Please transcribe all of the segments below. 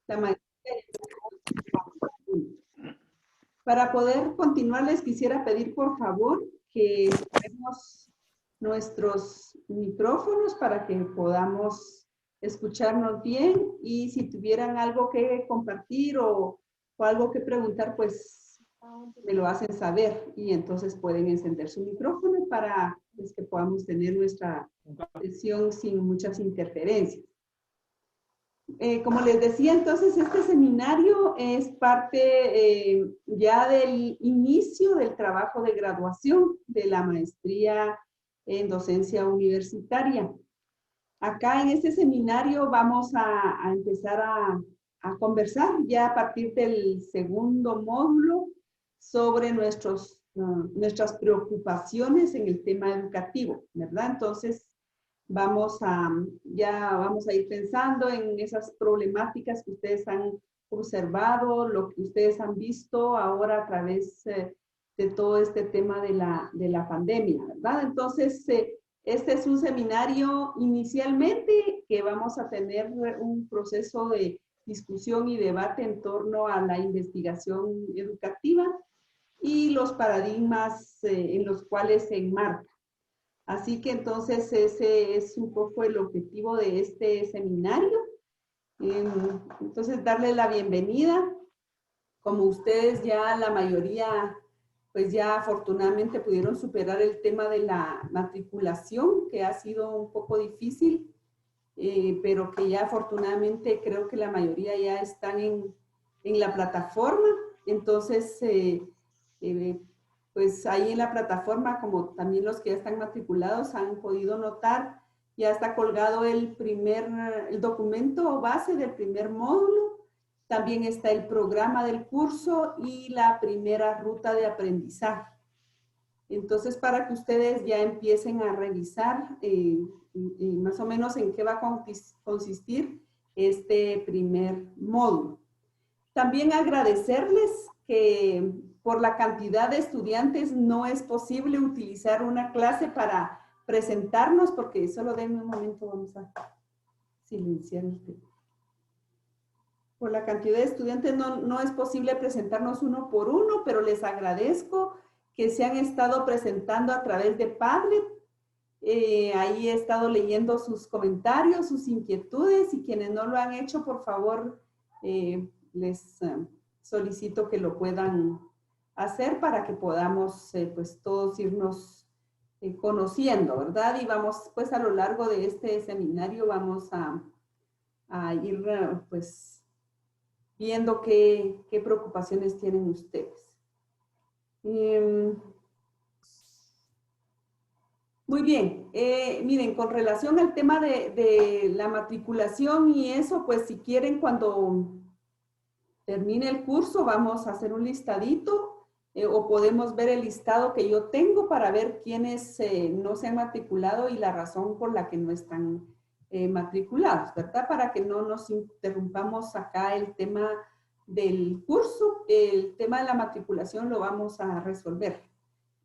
la maestría. Para poder continuar, les quisiera pedir, por favor, que tenemos nuestros micrófonos para que podamos escucharnos bien, y si tuvieran algo que compartir o algo que preguntar, pues me lo hacen saber y entonces pueden encender su micrófono para pues, que podamos tener nuestra sesión sin muchas interferencias. Como les decía, entonces este seminario es parte ya del inicio del trabajo de graduación de la maestría en docencia universitaria. Acá en este seminario vamos a empezar a conversar ya a partir del segundo módulo sobre nuestras preocupaciones en el tema educativo, ¿verdad? Entonces, ya vamos a ir pensando en esas problemáticas que ustedes han observado, lo que ustedes han visto ahora a través de todo este tema de la pandemia, ¿verdad? Entonces, este es un seminario inicialmente que vamos a tener un proceso de discusión y debate en torno a la investigación educativa y los paradigmas en los cuales se enmarca. Así que entonces ese es un poco el objetivo de este seminario. Entonces darles la bienvenida. Como ustedes ya la mayoría, pues ya afortunadamente pudieron superar el tema de la matriculación, que ha sido un poco difícil, pero que ya afortunadamente creo que la mayoría ya están en la plataforma. Entonces, pues ahí en la plataforma, como también los que ya están matriculados han podido notar, ya está colgado el documento base del primer módulo. También está el programa del curso y la primera ruta de aprendizaje. Entonces, para que ustedes ya empiecen a revisar más o menos en qué va a consistir este primer módulo. También agradecerles que por la cantidad de estudiantes no es posible utilizar una clase para presentarnos, porque solo denme un momento, vamos a silenciar el tema. Por la cantidad de estudiantes no es posible presentarnos uno por uno, pero les agradezco que se han estado presentando a través de Padlet. Ahí he estado leyendo sus comentarios, sus inquietudes, y quienes no lo han hecho, por favor, les solicito que lo puedan hacer para que podamos pues todos irnos conociendo, ¿verdad? Y vamos pues a lo largo de este seminario vamos a ir pues viendo qué preocupaciones tienen ustedes. Muy bien, miren, con relación al tema de la matriculación y eso, pues si quieren cuando termine el curso vamos a hacer un listadito o podemos ver el listado que yo tengo para ver quiénes no se han matriculado y la razón por la que no están matriculados, ¿verdad? Para que no nos interrumpamos acá el tema del curso, el tema de la matriculación lo vamos a resolver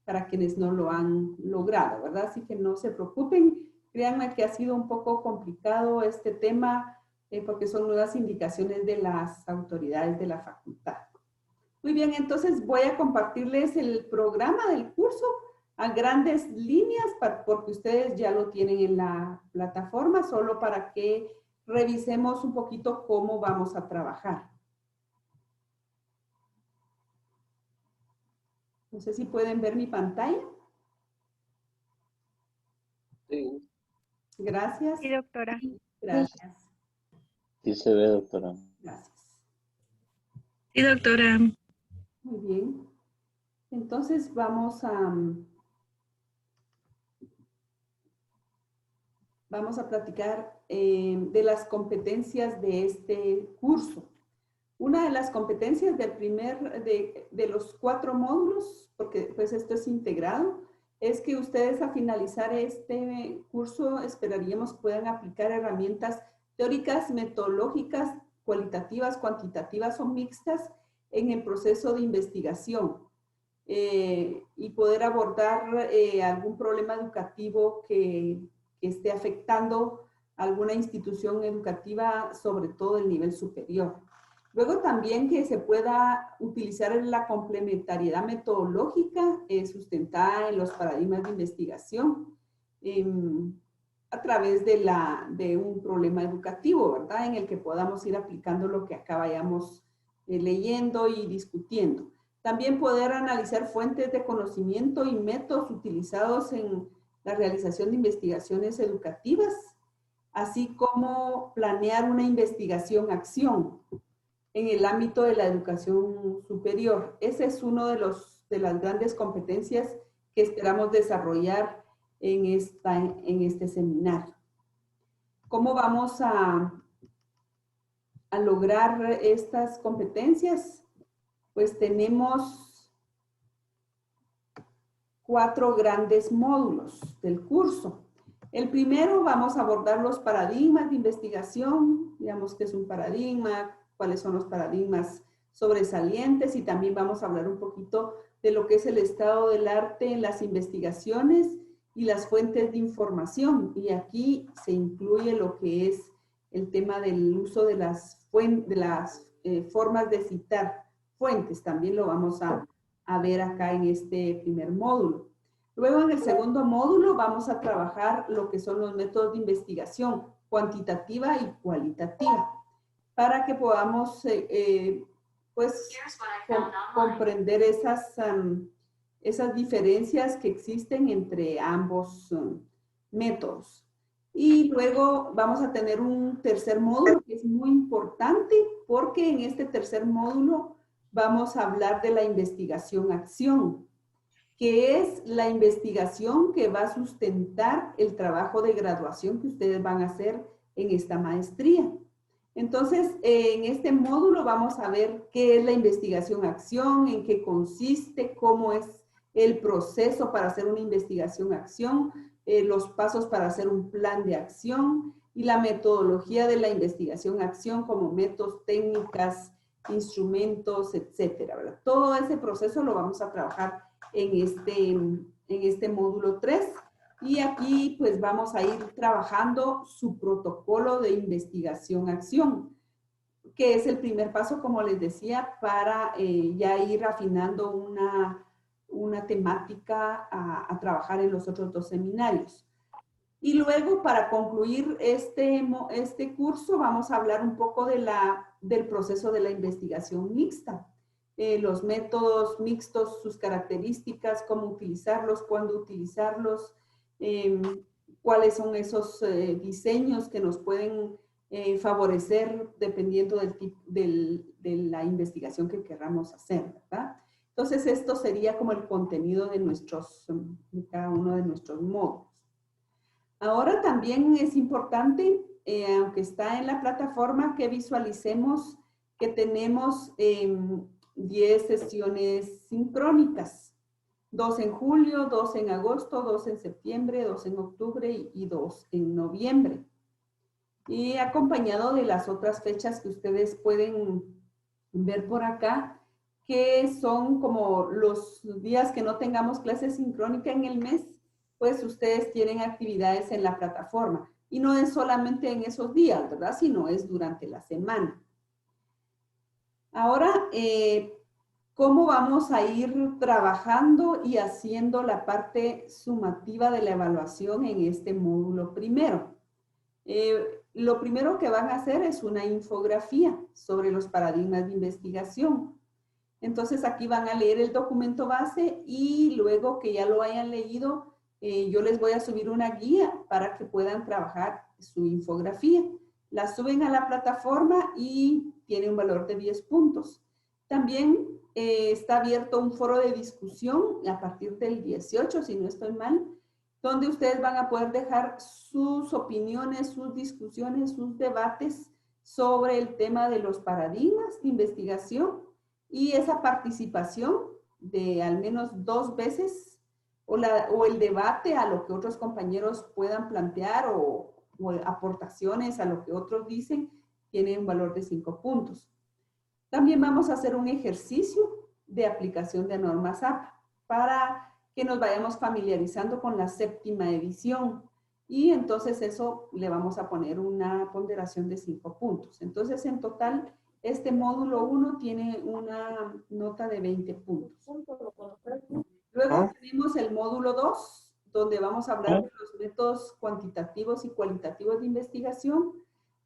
para quienes no lo han logrado, ¿verdad? Así que no se preocupen, créanme que ha sido un poco complicado este tema porque son nuevas indicaciones de las autoridades de la facultad. Muy bien, entonces voy a compartirles el programa del curso a grandes líneas porque ustedes ya lo tienen en la plataforma, solo para que revisemos un poquito cómo vamos a trabajar. No sé si pueden ver mi pantalla. Sí. Gracias. Sí, doctora. Gracias. Sí se ve, doctora. Gracias. Sí, doctora. Muy bien. Entonces vamos a platicar de las competencias de este curso. Una de las competencias del de los 4 módulos, porque pues esto es integrado, es que ustedes a finalizar este curso esperaríamos puedan aplicar herramientas teóricas, metodológicas, cualitativas, cuantitativas o mixtas en el proceso de investigación y poder abordar algún problema educativo que esté afectando alguna institución educativa, sobre todo el nivel superior. Luego también que se pueda utilizar la complementariedad metodológica sustentada en los paradigmas de investigación a través de un problema educativo, ¿verdad? En el que podamos ir aplicando lo que acá vayamos leyendo y discutiendo. También poder analizar fuentes de conocimiento y métodos utilizados en la realización de investigaciones educativas, así como planear una investigación-acción en el ámbito de la educación superior. Ese es uno de las grandes competencias que esperamos desarrollar en este seminario. ¿Cómo vamos a lograr estas competencias? Pues tenemos 4 grandes módulos del curso. El primero vamos a abordar los paradigmas de investigación, digamos que es un paradigma, cuáles son los paradigmas sobresalientes, y también vamos a hablar un poquito de lo que es el estado del arte en las investigaciones y las fuentes de información. Y aquí se incluye lo que es el tema del uso de las formas de citar fuentes. También lo vamos a ver acá en este primer módulo. Luego, en el segundo módulo, vamos a trabajar lo que son los métodos de investigación cuantitativa y cualitativa, para que podamos comprender esas diferencias que existen entre ambos métodos. Y luego vamos a tener un tercer módulo que es muy importante, porque en este tercer módulo vamos a hablar de la investigación-acción, que es la investigación que va a sustentar el trabajo de graduación que ustedes van a hacer en esta maestría. Entonces, en este módulo vamos a ver qué es la investigación-acción, en qué consiste, cómo es el proceso para hacer una investigación-acción, los pasos para hacer un plan de acción y la metodología de la investigación-acción como métodos, técnicas, instrumentos, etcétera, ¿verdad? Todo ese proceso lo vamos a trabajar en este módulo 3. Y aquí pues vamos a ir trabajando su protocolo de investigación-acción, que es el primer paso, como les decía, para ya ir afinando una temática a trabajar en los otros 2 seminarios. Y luego, para concluir este curso, vamos a hablar un poco del proceso de la investigación mixta. Los métodos mixtos, sus características, cómo utilizarlos, cuándo utilizarlos, cuáles son esos diseños que nos pueden favorecer dependiendo del tipo de la investigación que queramos hacer, ¿verdad? Entonces, esto sería como el contenido de cada uno de nuestros módulos. Ahora también es importante, aunque está en la plataforma, que visualicemos que tenemos 10 sesiones sincrónicas. 2 en julio, 2 en agosto, 2 en septiembre, 2 en octubre y 2 en noviembre. Y acompañado de las otras fechas que ustedes pueden ver por acá, que son como los días que no tengamos clase sincrónica en el mes, pues ustedes tienen actividades en la plataforma. Y no es solamente en esos días, ¿verdad? Sino es durante la semana. Ahora, ¿cómo vamos a ir trabajando y haciendo la parte sumativa de la evaluación en este módulo primero? Lo primero que van a hacer es una infografía sobre los paradigmas de investigación. Entonces, aquí van a leer el documento base y luego que ya lo hayan leído, yo les voy a subir una guía para que puedan trabajar su infografía. La suben a la plataforma y tiene un valor de 10 puntos. También está abierto un foro de discusión a partir del 18, si no estoy mal, donde ustedes van a poder dejar sus opiniones, sus discusiones, sus debates sobre el tema de los paradigmas de investigación, y esa participación de al menos 2 veces o el debate a lo que otros compañeros puedan plantear o aportaciones a lo que otros dicen, tiene un valor de 5 puntos. También vamos a hacer un ejercicio de aplicación de normas APA para que nos vayamos familiarizando con la 7ª edición. y entonces eso le vamos a poner una ponderación de 5 puntos. Entonces, en total, este módulo 1 tiene una nota de 20 puntos. Luego tenemos el módulo 2, donde vamos a hablar de los métodos cuantitativos y cualitativos de investigación.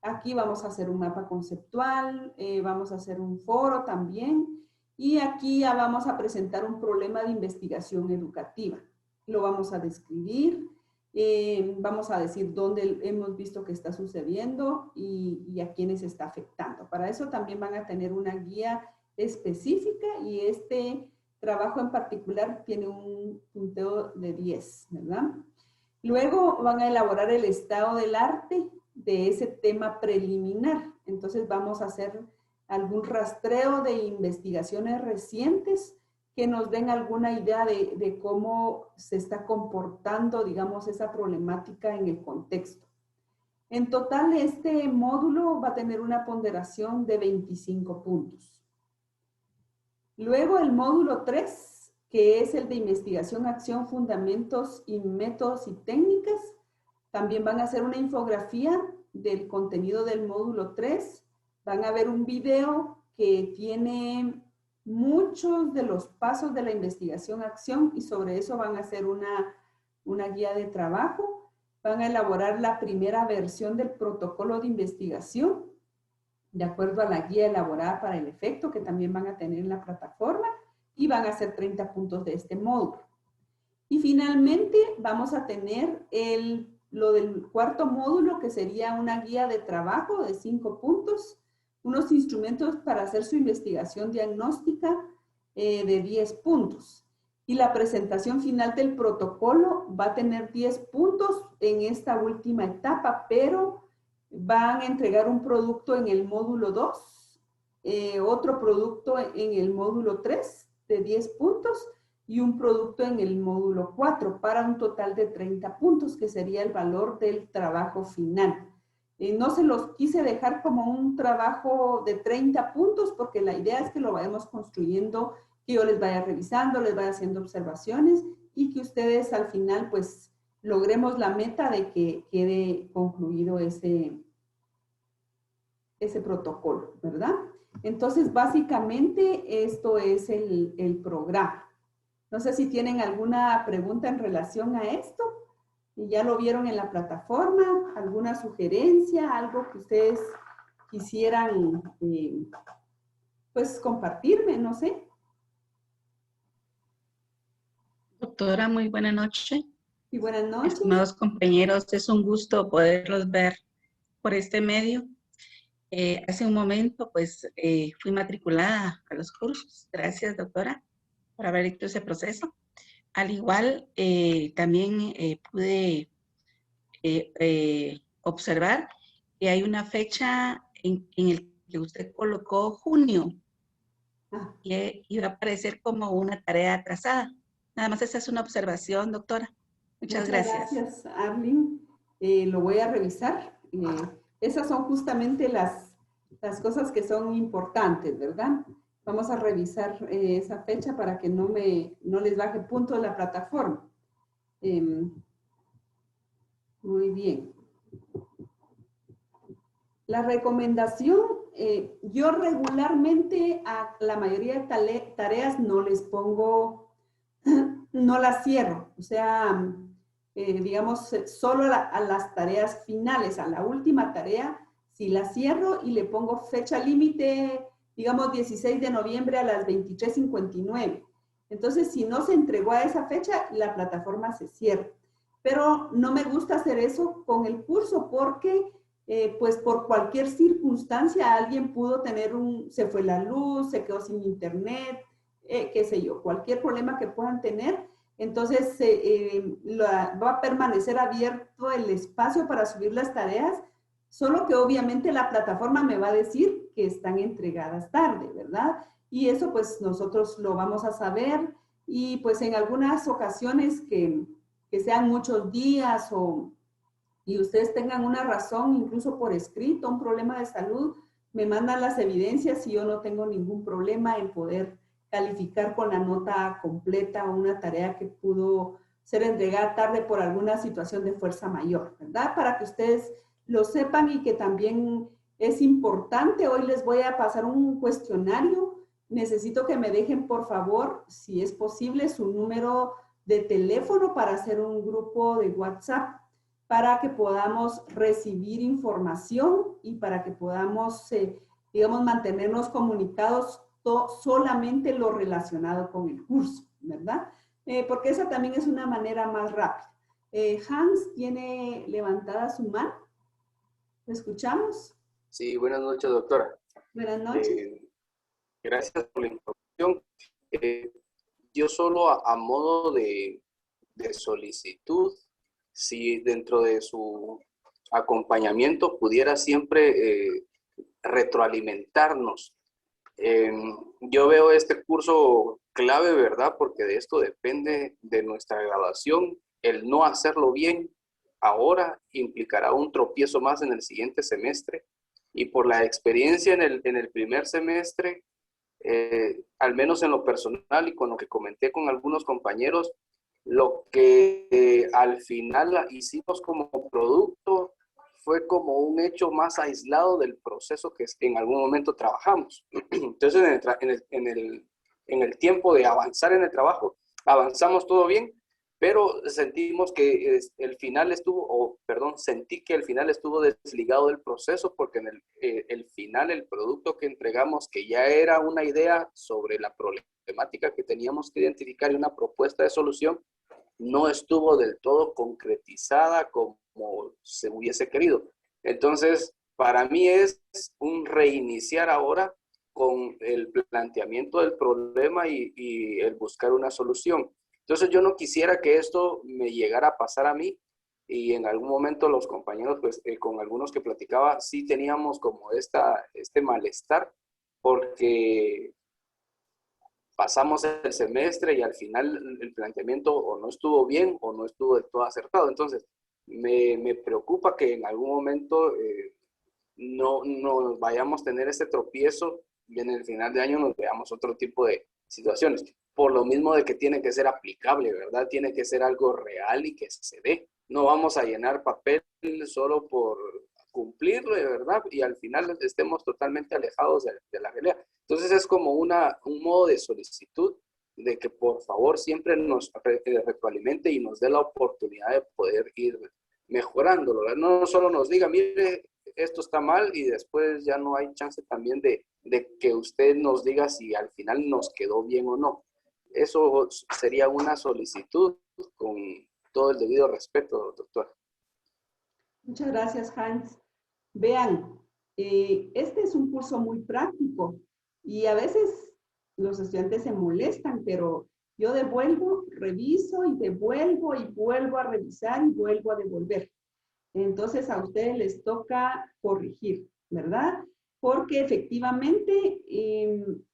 Aquí vamos a hacer un mapa conceptual, vamos a hacer un foro también, y aquí ya vamos a presentar un problema de investigación educativa. Lo vamos a describir, vamos a decir dónde hemos visto que está sucediendo y a quiénes está afectando. Para eso también van a tener una guía específica y este trabajo en particular tiene un punteo de 10, ¿verdad? Luego van a elaborar el estado del arte de ese tema preliminar. Entonces vamos a hacer algún rastreo de investigaciones recientes que nos den alguna idea de cómo se está comportando, digamos, esa problemática en el contexto. En total, este módulo va a tener una ponderación de 25 puntos. Luego el módulo 3, que es el de investigación, acción, fundamentos y métodos y técnicas. También van a hacer una infografía del contenido del módulo 3. Van a ver un video que tiene muchos de los pasos de la investigación, acción, y sobre eso van a hacer una guía de trabajo. Van a elaborar la primera versión del protocolo de investigación, de acuerdo a la guía elaborada para el efecto, que también van a tener en la plataforma, y van a hacer 30 puntos de este módulo. Y finalmente vamos a tener lo del cuarto módulo, que sería una guía de trabajo de 5 puntos, unos instrumentos para hacer su investigación diagnóstica de 10 puntos. Y la presentación final del protocolo va a tener 10 puntos en esta última etapa, pero van a entregar un producto en el módulo 2, otro producto en el módulo 3 de 10 puntos y un producto en el módulo 4 para un total de 30 puntos, que sería el valor del trabajo final. No se los quise dejar como un trabajo de 30 puntos porque la idea es que lo vayamos construyendo, que yo les vaya revisando, les vaya haciendo observaciones y que ustedes al final pues logremos la meta de que quede concluido ese protocolo, ¿verdad? Entonces, básicamente, esto es el programa. No sé si tienen alguna pregunta en relación a esto. Y ya lo vieron en la plataforma, alguna sugerencia, algo que ustedes quisieran, pues, compartirme, no sé. Doctora, muy buena noche. Y buenas noches. Estimados compañeros, es un gusto poderlos ver por este medio. Hace un momento, pues, fui matriculada a los cursos. Gracias, doctora, por haber hecho ese proceso. Al igual, también pude observar que hay una fecha en el que usted colocó junio y iba a aparecer como una tarea atrasada. Nada más esa es una observación, doctora. Muchas gracias. Gracias, Arlene. Lo voy a revisar. Esas son justamente las cosas que son importantes, ¿verdad? Vamos a revisar esa fecha para que no les baje punto la plataforma. Muy bien. La recomendación, yo regularmente a la mayoría de tareas no les pongo, no las cierro. O sea, digamos, solo a las tareas finales, a la última tarea, sí la cierro y le pongo fecha límite, digamos, 16 de noviembre a las 23:59. Entonces, si no se entregó a esa fecha, la plataforma se cierra. Pero no me gusta hacer eso con el curso porque, pues, por cualquier circunstancia, alguien pudo tener se fue la luz, se quedó sin internet, qué sé yo, cualquier problema que puedan tener. Entonces, va a permanecer abierto el espacio para subir las tareas, solo que obviamente la plataforma me va a decir que están entregadas tarde, ¿verdad? Y eso pues nosotros lo vamos a saber y pues en algunas ocasiones que sean muchos días y ustedes tengan una razón, incluso por escrito, un problema de salud, me mandan las evidencias y yo no tengo ningún problema en poder calificar con la nota completa una tarea que pudo ser entregada tarde por alguna situación de fuerza mayor, ¿verdad? Para que ustedes lo sepan y que también es importante. Hoy les voy a pasar un cuestionario. Necesito que me dejen, por favor, si es posible, su número de teléfono para hacer un grupo de WhatsApp, para que podamos recibir información y para que podamos, digamos, mantenernos comunicados solamente lo relacionado con el curso, ¿verdad? Porque esa también es una manera más rápida. Hans tiene levantada su mano. ¿Lo escuchamos? Sí, buenas noches, doctora. Buenas noches. Gracias por la información. Yo solo a modo de solicitud, si dentro de su acompañamiento pudiera siempre retroalimentarnos. Yo veo este curso clave, ¿verdad? Porque de esto depende de nuestra graduación. El no hacerlo bien ahora implicará un tropiezo más en el siguiente semestre. Y por la experiencia en el primer semestre, al menos en lo personal y con lo que comenté con algunos compañeros, lo que al final hicimos como producto fue como un hecho más aislado del proceso que en algún momento trabajamos. Entonces, en el tiempo de avanzar en el trabajo, avanzamos todo bien, pero sentimos que el final sentí que el final estuvo desligado del proceso, porque en el final, el producto que entregamos, que ya era una idea sobre la problemática que teníamos que identificar y una propuesta de solución, no estuvo del todo concretizada como se hubiese querido. Entonces, para mí es un reiniciar ahora con el planteamiento del problema y el buscar una solución. Entonces, yo no quisiera que esto me llegara a pasar a mí, y en algún momento los compañeros, pues con algunos que platicaba, sí teníamos como este malestar, porque pasamos el semestre y al final el planteamiento o no estuvo bien o no estuvo del todo acertado. Entonces, me preocupa que en algún momento no vayamos a tener este tropiezo y en el final de año nos veamos otro tipo de situaciones. Por lo mismo de que tiene que ser aplicable, ¿verdad? Tiene que ser algo real y que se dé. No vamos a llenar papel solo por cumplirlo, de verdad, y al final estemos totalmente alejados de la realidad. Entonces es como un modo de solicitud de que por favor siempre nos retroalimente y nos dé la oportunidad de poder ir mejorándolo, ¿verdad? No solo nos diga, mire, esto está mal, y después ya no hay chance también de que usted nos diga si al final nos quedó bien o no. Eso sería una solicitud con todo el debido respeto, doctora. Muchas gracias, Hans. Vean, este es un curso muy práctico y a veces los estudiantes se molestan, pero yo devuelvo, reviso y devuelvo y vuelvo a revisar y vuelvo a devolver. Entonces a ustedes les toca corregir, ¿verdad? Porque efectivamente,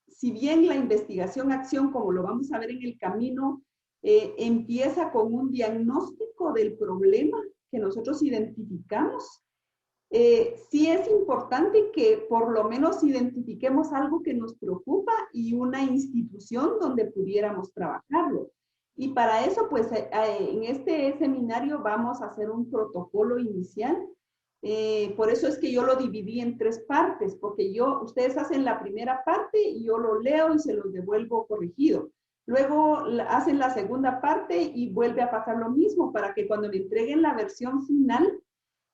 si bien la investigación-acción, como lo vamos a ver en el camino, empieza con un diagnóstico del problema que nosotros identificamos, sí es importante que por lo menos identifiquemos algo que nos preocupa y una institución donde pudiéramos trabajarlo. Y para eso, pues, en este seminario vamos a hacer un protocolo inicial. Por eso es que yo lo dividí en 3 partes, porque ustedes hacen la primera parte y yo lo leo y se los devuelvo corregido. Luego hacen la segunda parte y vuelve a pasar lo mismo, para que cuando me entreguen la versión final,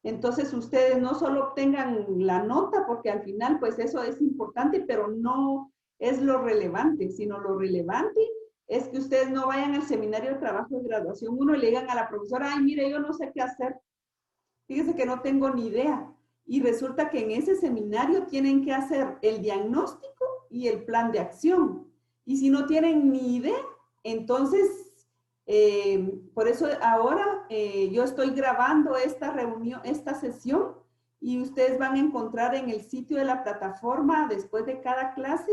entonces ustedes no solo obtengan la nota, porque al final pues eso es importante, pero no es lo relevante, sino lo relevante es que ustedes no vayan al seminario de trabajo de graduación 1 y le digan a la profesora, ay, mire, yo no sé qué hacer, fíjese que no tengo ni idea. Y resulta que en ese seminario tienen que hacer el diagnóstico y el plan de acción. Y si no tienen ni idea, entonces por eso ahora yo estoy grabando esta reunión, esta sesión, y ustedes van a encontrar en el sitio de la plataforma después de cada clase,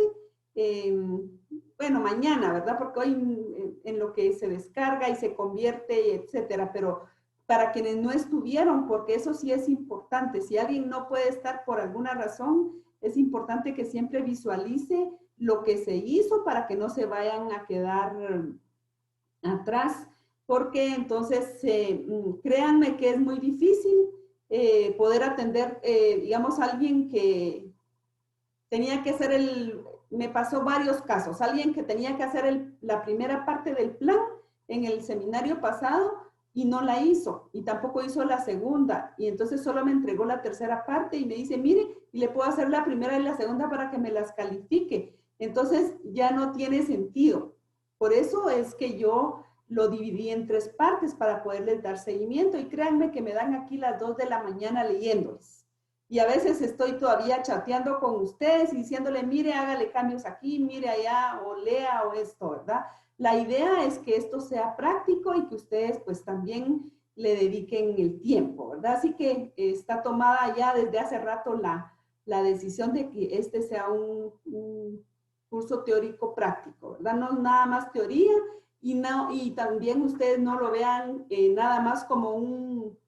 bueno, mañana, ¿verdad? Porque hoy en lo que se descarga y se convierte, etcétera, pero para quienes no estuvieron, porque eso sí es importante, si alguien no puede estar por alguna razón, es importante que siempre visualice lo que se hizo para que no se vayan a quedar atrás porque entonces créanme que es muy difícil poder atender, digamos, a alguien que tenía que hacer me pasó varios casos, alguien que tenía que hacer la primera parte del plan en el seminario pasado y no la hizo, y tampoco hizo la segunda, y entonces solo me entregó la tercera parte y me dice, mire, y le puedo hacer la primera y la segunda para que me las califique. Entonces ya no tiene sentido. Por eso es que yo lo dividí en 3 partes para poderles dar seguimiento, y créanme que me dan aquí las 2 de la mañana leyéndoles. Y a veces estoy todavía chateando con ustedes y diciéndole, mire, hágale cambios aquí, mire allá, o lea, o esto, ¿verdad? La idea es que esto sea práctico y que ustedes pues también le dediquen el tiempo, ¿verdad? Así que está tomada ya desde hace rato la decisión de que este sea un curso teórico práctico, ¿verdad? No nada más teoría, y también ustedes no lo vean nada más como un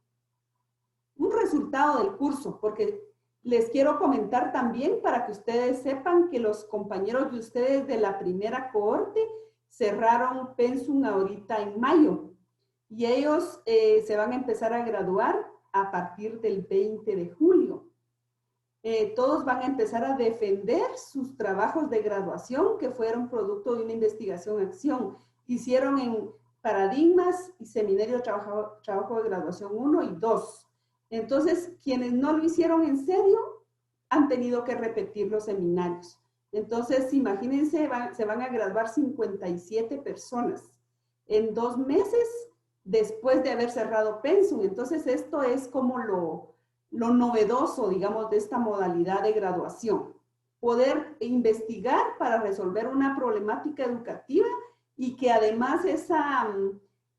resultado del curso, porque les quiero comentar también para que ustedes sepan que los compañeros de ustedes de la primera cohorte cerraron Pensum ahorita en mayo, y ellos se van a empezar a graduar a partir del 20 de julio. Todos van a empezar a defender sus trabajos de graduación que fueron producto de una investigación-acción que hicieron en Paradigmas y Seminario de Trabajo de Graduación 1 y 2. Entonces, quienes no lo hicieron en serio han tenido que repetir los seminarios. Entonces, imagínense, se van a graduar 57 personas en 2 meses después de haber cerrado Pensum. Entonces, esto es como lo novedoso, digamos, de esta modalidad de graduación. Poder investigar para resolver una problemática educativa y que además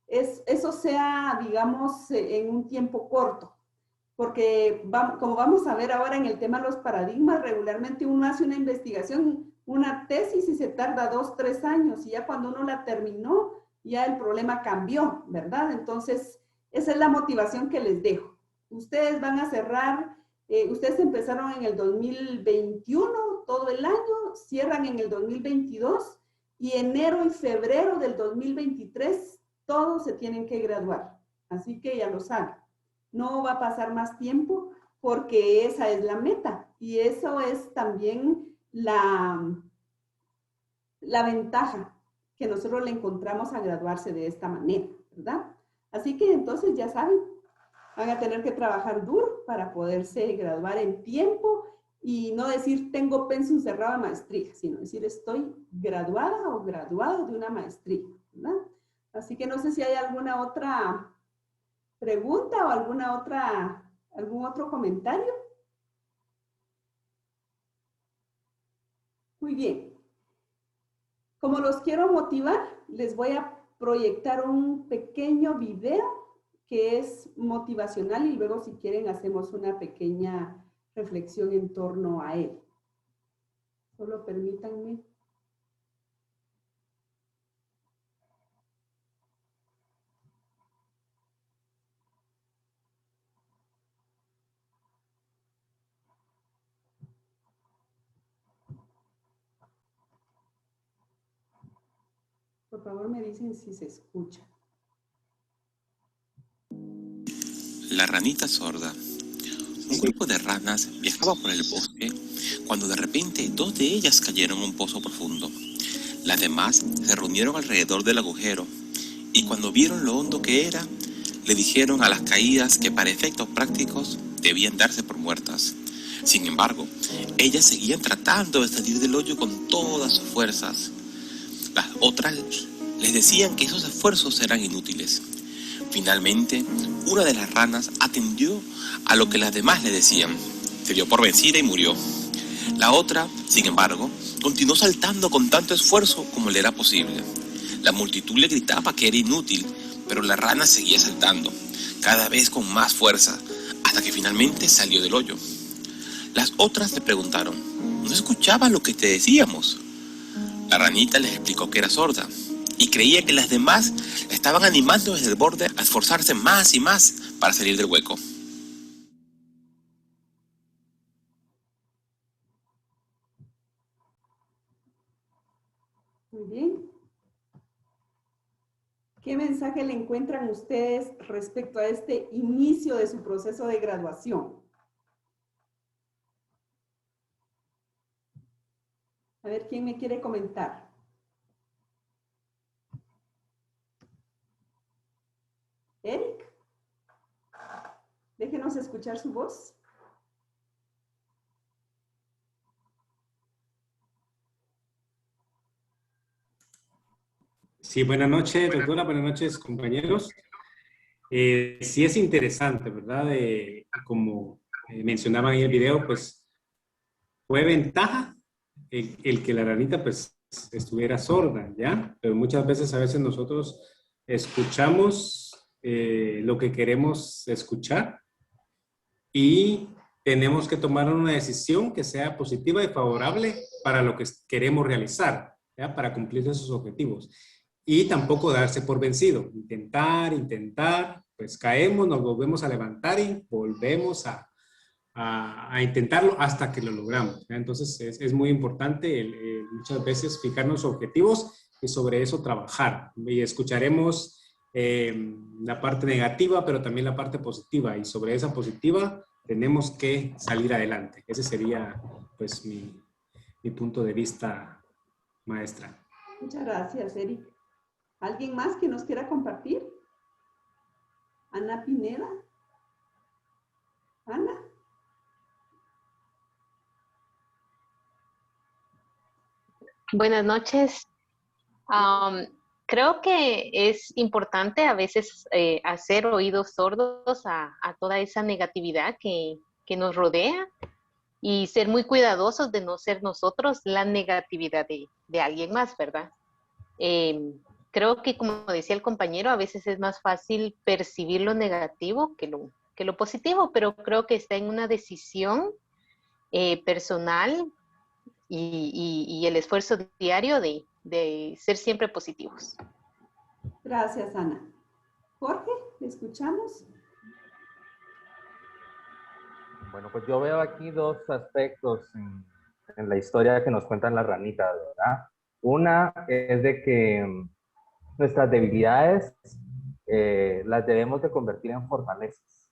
eso sea, digamos, en un tiempo corto. Porque como vamos a ver ahora en el tema de los paradigmas, regularmente uno hace una investigación, una tesis, y se tarda 2, 3 años, y ya cuando uno la terminó, ya el problema cambió, ¿verdad? Entonces, esa es la motivación que les dejo. Ustedes van a cerrar, ustedes empezaron en el 2021, todo el año, cierran en el 2022, y enero y febrero del 2023, todos se tienen que graduar. Así que ya lo saben. No va a pasar más tiempo porque esa es la meta, y eso es también la ventaja que nosotros le encontramos a graduarse de esta manera, ¿verdad? Así que entonces ya saben, van a tener que trabajar duro para poderse graduar en tiempo y no decir tengo pensum cerrado de maestría, sino decir estoy graduada o graduado de una maestría, ¿verdad? Así que no sé si hay alguna otra pregunta o algún otro comentario. Muy bien. Como los quiero motivar, les voy a proyectar un pequeño video que es motivacional, y luego si quieren hacemos una pequeña reflexión en torno a él. Solo permítanme. Por favor, me dicen si se escucha. La ranita sorda. Un grupo de ranas viajaba por el bosque cuando de repente 2 de ellas cayeron en un pozo profundo. Las demás se reunieron alrededor del agujero y cuando vieron lo hondo que era, le dijeron a las caídas que para efectos prácticos debían darse por muertas. Sin embargo, ellas seguían tratando de salir del hoyo con todas sus fuerzas. Las otras les decían que esos esfuerzos eran inútiles. Finalmente, una de las ranas atendió a lo que las demás le decían. Se dio por vencida y murió. La otra, sin embargo, continuó saltando con tanto esfuerzo como le era posible. La multitud le gritaba que era inútil, pero la rana seguía saltando, cada vez con más fuerza, hasta que finalmente salió del hoyo. Las otras le preguntaron, ¿no escuchabas lo que te decíamos? La ranita les explicó que era sorda y creía que las demás la estaban animando desde el borde a esforzarse más y más para salir del hueco. Muy bien. ¿Qué mensaje le encuentran ustedes respecto a este inicio de su proceso de graduación? A ver, ¿quién me quiere comentar? Eric, déjenos escuchar su voz. Sí, buenas noches, doctora, buenas noches, compañeros. Sí es interesante, ¿verdad? Como mencionaban en el video, pues fue ventaja el que la ranita pues estuviera sorda, ¿ya? Pero muchas veces, a veces nosotros escuchamos lo que queremos escuchar y tenemos que tomar una decisión que sea positiva y favorable para lo que queremos realizar, ¿ya? Para cumplir esos objetivos. Y tampoco darse por vencido. Intentar, pues caemos, nos volvemos a levantar y volvemos a intentarlo hasta que lo logramos, ¿ya? Entonces es muy importante muchas veces fijarnos objetivos y sobre eso trabajar. Y escucharemos la parte negativa, pero también la parte positiva. Y sobre esa positiva tenemos que salir adelante. Ese sería pues mi punto de vista, maestra. Muchas gracias, Eric. ¿Alguien más que nos quiera compartir? Ana Pineda. Ana. Buenas noches. Creo que es importante a veces hacer oídos sordos a toda esa negatividad que nos rodea y ser muy cuidadosos de no ser nosotros la negatividad de alguien más, ¿verdad? Creo que, como decía el compañero, a veces es más fácil percibir lo negativo que lo positivo, pero creo que está en una decisión personal y el esfuerzo diario de ser siempre positivos. Gracias, Ana. Jorge, ¿le escuchamos? Bueno, pues yo veo aquí dos aspectos en la historia que nos cuentan las ranitas, ¿verdad? Una es de que nuestras debilidades las debemos de convertir en fortalezas,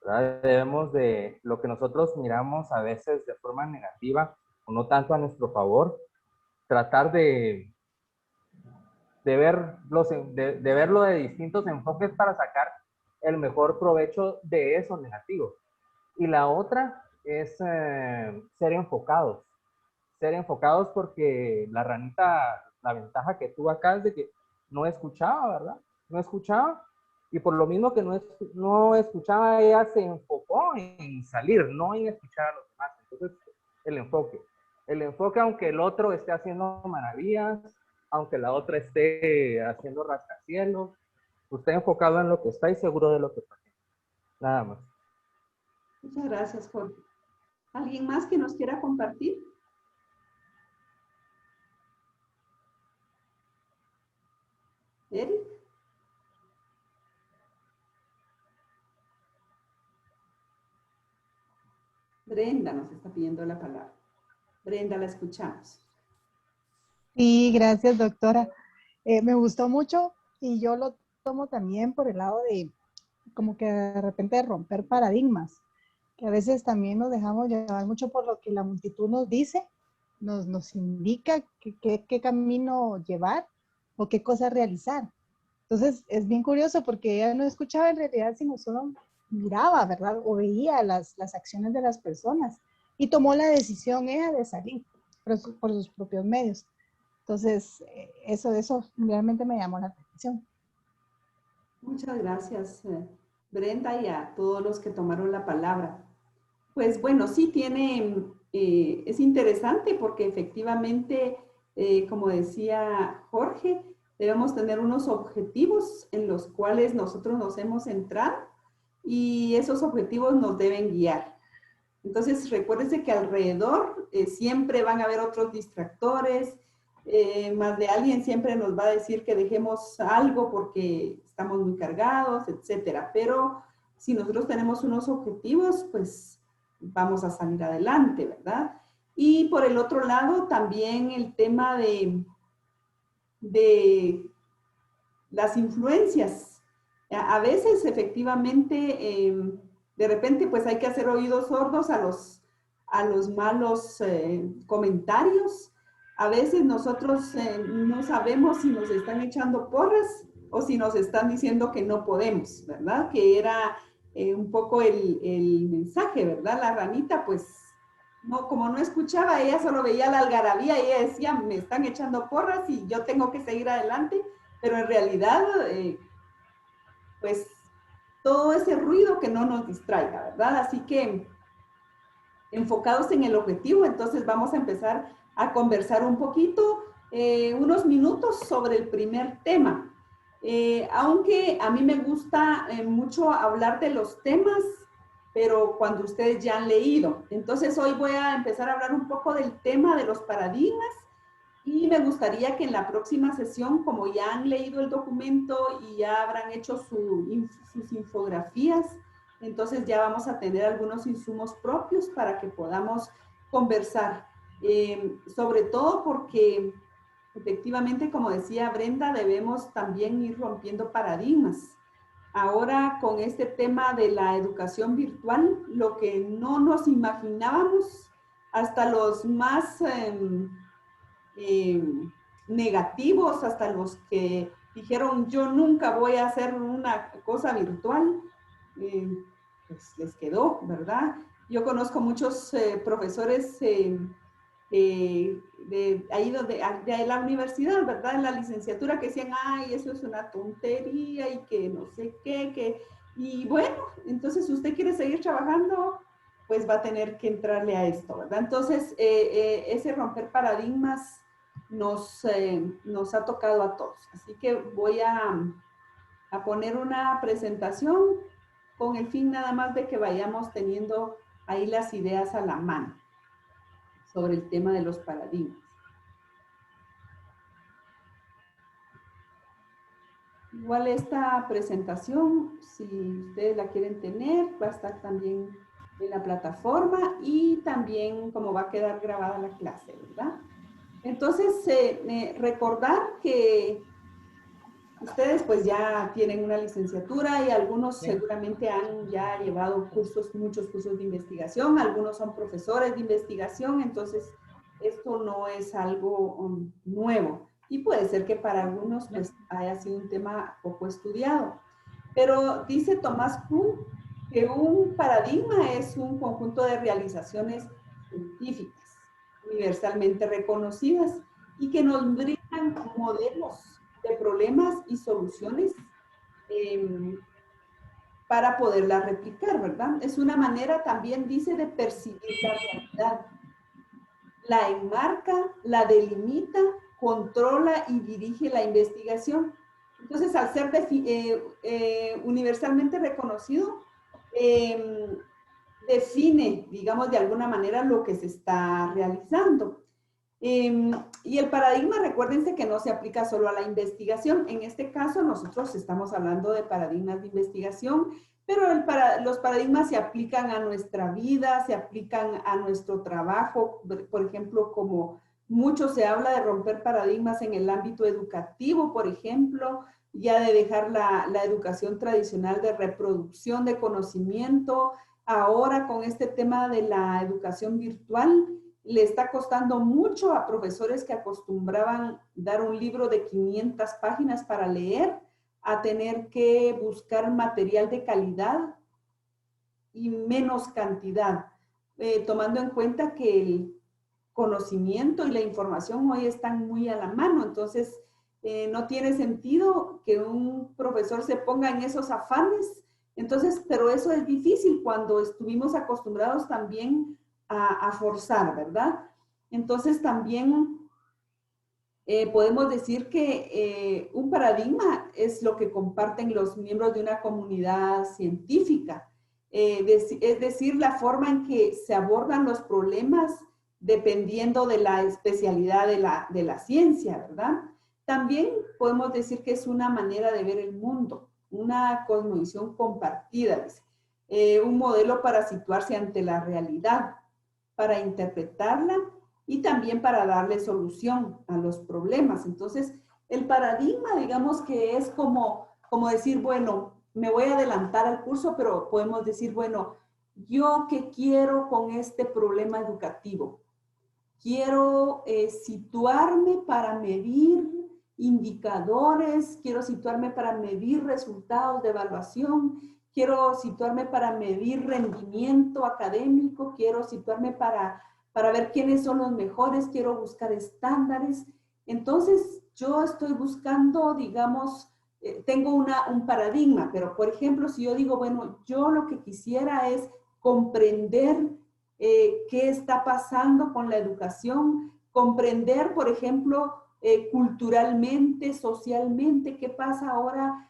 ¿verdad? Debemos de, lo que nosotros miramos a veces de forma negativa o no tanto a nuestro favor, tratar de verlo de distintos enfoques para sacar el mejor provecho de eso negativo. Y la otra es ser enfocados porque la ranita, la ventaja que tuvo acá es de que no escuchaba, ¿verdad? No escuchaba, y por lo mismo que no escuchaba, ella se enfocó en salir, no en escuchar a los demás. Entonces, el enfoque, aunque el otro esté haciendo maravillas, aunque la otra esté haciendo rascacielos, usted enfocado en lo que está y seguro de lo que está haciendo. Nada más. Muchas gracias, Jorge. ¿Alguien más que nos quiera compartir? Eric. Brenda nos está pidiendo la palabra. Brenda, la escuchamos. Sí, gracias, doctora. Me gustó mucho y yo lo tomo también por el lado de como que de repente romper paradigmas, que a veces también nos dejamos llevar mucho por lo que la multitud nos dice, nos indica qué camino llevar o qué cosa realizar. Entonces es bien curioso porque ella no escuchaba en realidad, sino solo miraba, ¿verdad? O veía las acciones de las personas y tomó la decisión ella de salir por sus propios medios. Entonces, eso realmente me llamó la atención. Muchas gracias, Brenda, y a todos los que tomaron la palabra. Pues bueno, sí es interesante porque efectivamente, como decía Jorge, debemos tener unos objetivos en los cuales nosotros nos hemos centrado y esos objetivos nos deben guiar. Entonces, recuérdense que alrededor siempre van a haber otros distractores, más de alguien siempre nos va a decir que dejemos algo porque estamos muy cargados, etcétera. Pero si nosotros tenemos unos objetivos, pues vamos a salir adelante, ¿verdad? Y por el otro lado, también el tema de las influencias. A veces, efectivamente, de repente, pues hay que hacer oídos sordos a los malos comentarios. A veces nosotros no sabemos si nos están echando porras o si nos están diciendo que no podemos, ¿verdad? Que era un poco el mensaje, ¿verdad? La ranita, pues, no, como no escuchaba, ella solo veía la algarabía y ella decía, me están echando porras y yo tengo que seguir adelante, pero en realidad, pues, todo ese ruido que no nos distraiga, ¿verdad? Así que, enfocados en el objetivo, entonces vamos a empezar a conversar un poquito, unos minutos sobre el primer tema. Aunque a mí me gusta mucho hablar de los temas, pero cuando ustedes ya han leído. Entonces hoy voy a empezar a hablar un poco del tema de los paradigmas y me gustaría que en la próxima sesión, como ya han leído el documento y ya habrán hecho sus infografías, entonces ya vamos a tener algunos insumos propios para que podamos conversar. Sobre todo porque efectivamente, como decía Brenda, debemos también ir rompiendo paradigmas. Ahora con este tema de la educación virtual, lo que no nos imaginábamos, hasta los más negativos, hasta los que dijeron yo nunca voy a hacer una cosa virtual, pues les quedó, ¿verdad? Yo conozco muchos profesores de la universidad, ¿verdad? En la licenciatura que decían, ay, eso es una tontería y que no sé qué, y bueno, entonces si usted quiere seguir trabajando, pues va a tener que entrarle a esto, ¿verdad? Entonces, ese romper paradigmas nos ha tocado a todos. Así que voy a poner una presentación con el fin nada más de que vayamos teniendo ahí las ideas a la mano sobre el tema de los paradigmas. Igual esta presentación, si ustedes la quieren tener, va a estar también en la plataforma y también como va a quedar grabada la clase, ¿verdad? Entonces, recordar que ustedes pues ya tienen una licenciatura y algunos seguramente han ya llevado muchos cursos de investigación, algunos son profesores de investigación, entonces esto no es algo nuevo y puede ser que para algunos pues haya sido un tema poco estudiado. Pero dice Thomas Kuhn que un paradigma es un conjunto de realizaciones científicas universalmente reconocidas y que nos brindan modelos de problemas y soluciones para poderla replicar, ¿verdad? Es una manera también, dice, de percibir la realidad. La enmarca, la delimita, controla y dirige la investigación. Entonces, al ser universalmente reconocido, define, digamos, de alguna manera lo que se está realizando. Y el paradigma, recuérdense que no se aplica solo a la investigación. En este caso, nosotros estamos hablando de paradigmas de investigación, pero los paradigmas se aplican a nuestra vida, se aplican a nuestro trabajo. Por ejemplo, como mucho se habla de romper paradigmas en el ámbito educativo, por ejemplo, ya de dejar la educación tradicional de reproducción de conocimiento. Ahora con este tema de la educación virtual, le está costando mucho a profesores que acostumbraban dar un libro de 500 páginas para leer, a tener que buscar material de calidad y menos cantidad, tomando en cuenta que el conocimiento y la información hoy están muy a la mano. Entonces, no tiene sentido que un profesor se ponga en esos afanes. Entonces, pero eso es difícil cuando estuvimos acostumbrados también a forzar, ¿verdad? Entonces también podemos decir que un paradigma es lo que comparten los miembros de una comunidad científica, es decir, la forma en que se abordan los problemas dependiendo de la especialidad de la ciencia, ¿verdad? También podemos decir que es una manera de ver el mundo, una cosmovisión compartida, dice, un modelo para situarse ante la realidad, para interpretarla y también para darle solución a los problemas. Entonces, El paradigma, digamos que es como decir, bueno, me voy a adelantar al curso, pero podemos decir, bueno, ¿yo qué quiero con este problema educativo? Quiero situarme para medir indicadores, quiero situarme para medir resultados de evaluación, quiero situarme para medir rendimiento académico, quiero situarme para ver quiénes son los mejores, quiero buscar estándares. Entonces, yo estoy buscando, digamos, tengo un paradigma, pero por ejemplo, si yo digo, bueno, yo lo que quisiera es comprender qué está pasando con la educación, comprender, por ejemplo, culturalmente, socialmente, qué pasa ahora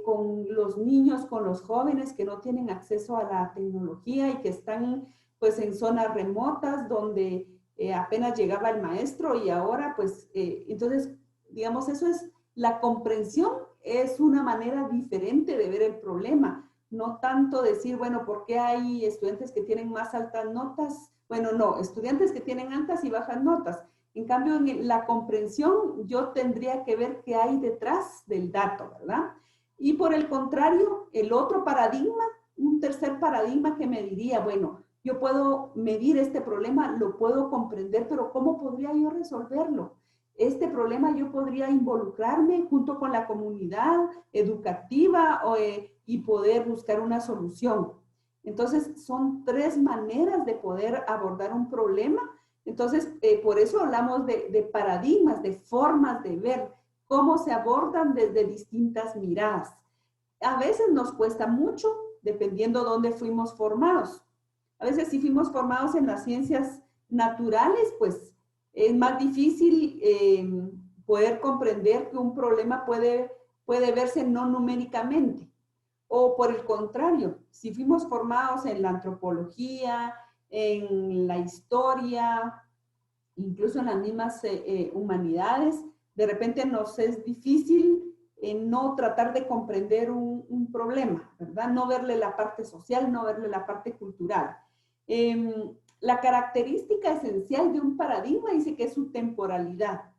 con los niños, con los jóvenes que no tienen acceso a la tecnología y que están pues en zonas remotas donde apenas llegaba el maestro y ahora pues, entonces, digamos, eso es la comprensión, es una manera diferente de ver el problema. No tanto decir, bueno, ¿por qué hay estudiantes que tienen más altas notas? Bueno, no, estudiantes que tienen altas y bajas notas. En cambio, en la comprensión, yo tendría que ver qué hay detrás del dato, ¿verdad? Y por el contrario, el otro paradigma, un tercer paradigma que me diría, bueno, yo puedo medir este problema, lo puedo comprender, pero ¿cómo podría yo resolverlo? Este problema yo podría involucrarme junto con la comunidad educativa y poder buscar una solución. Entonces, son tres maneras de poder abordar un problema. Entonces, por eso hablamos de paradigmas, de formas de ver, cómo se abordan desde distintas miradas. A veces nos cuesta mucho, dependiendo dónde fuimos formados. A veces si fuimos formados en las ciencias naturales, pues es más difícil poder comprender que un problema puede verse no numéricamente. O por el contrario, si fuimos formados en la antropología, en la historia, incluso en las mismas humanidades, de repente nos es difícil no tratar de comprender un problema, ¿verdad? No verle la parte social, no verle la parte cultural. La característica esencial de un paradigma dice que es su temporalidad.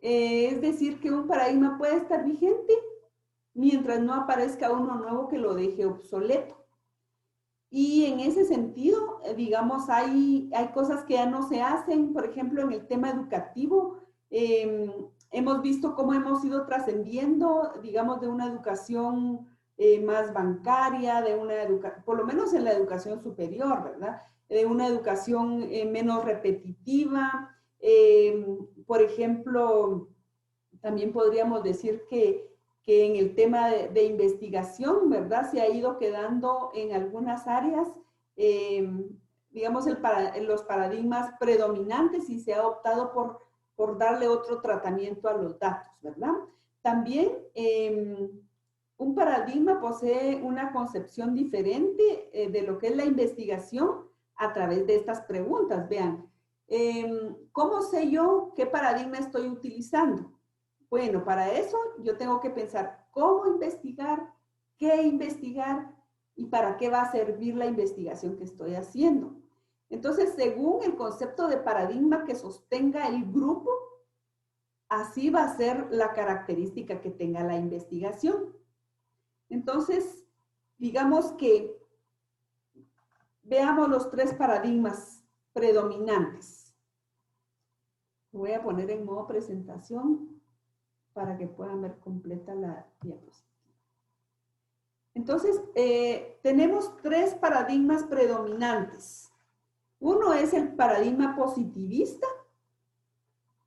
Es decir, que un paradigma puede estar vigente mientras no aparezca uno nuevo que lo deje obsoleto. Y en ese sentido, digamos, hay cosas que ya no se hacen. Por ejemplo, en el tema educativo, hemos visto cómo hemos ido trascendiendo, digamos, de una educación más bancaria, por lo menos en la educación superior, ¿verdad? De una educación menos repetitiva. Por ejemplo, también podríamos decir que en el tema de investigación, ¿verdad? Se ha ido quedando en algunas áreas, digamos, los paradigmas predominantes y se ha optado por darle otro tratamiento a los datos, ¿verdad? También un paradigma posee una concepción diferente de lo que es la investigación a través de estas preguntas. Vean, ¿cómo sé yo qué paradigma estoy utilizando? Bueno, para eso yo tengo que pensar cómo investigar, qué investigar y para qué va a servir la investigación que estoy haciendo. Entonces, según el concepto de paradigma que sostenga el grupo, así va a ser la característica que tenga la investigación. Entonces, digamos que veamos los tres paradigmas predominantes. Voy a poner en modo presentación para que puedan ver completa la diapositiva. Entonces, tenemos tres paradigmas predominantes. Uno es el paradigma positivista,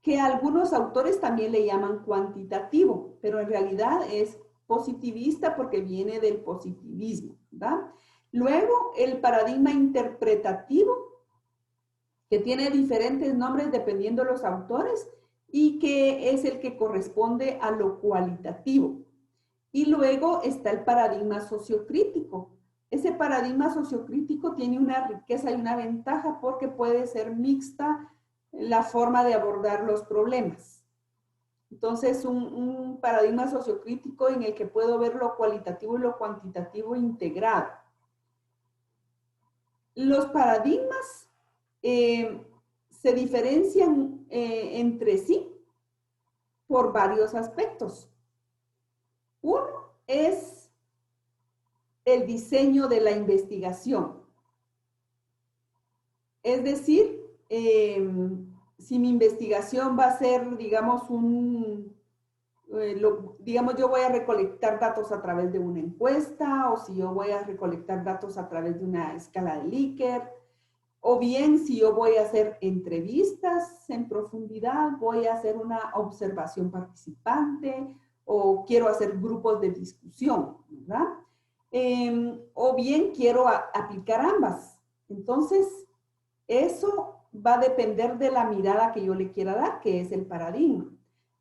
que algunos autores también le llaman cuantitativo, pero en realidad es positivista porque viene del positivismo, ¿verdad? Luego, el paradigma interpretativo, que tiene diferentes nombres dependiendo de los autores, y que es el que corresponde a lo cualitativo. Y luego está el paradigma sociocrítico. Ese paradigma sociocrítico tiene una riqueza y una ventaja porque puede ser mixta la forma de abordar los problemas. Entonces, un paradigma sociocrítico en el que puedo ver lo cualitativo y lo cuantitativo integrado. Los paradigmas se diferencian entre sí por varios aspectos. Uno es el diseño de la investigación. Es decir, si mi investigación va a ser, digamos, digamos, yo voy a recolectar datos a través de una encuesta, o si yo voy a recolectar datos a través de una escala de Likert, o bien si yo voy a hacer entrevistas en profundidad, voy a hacer una observación participante, o quiero hacer grupos de discusión, ¿verdad? O bien quiero aplicar ambas. Entonces, eso va a depender de la mirada que yo le quiera dar, que es el paradigma.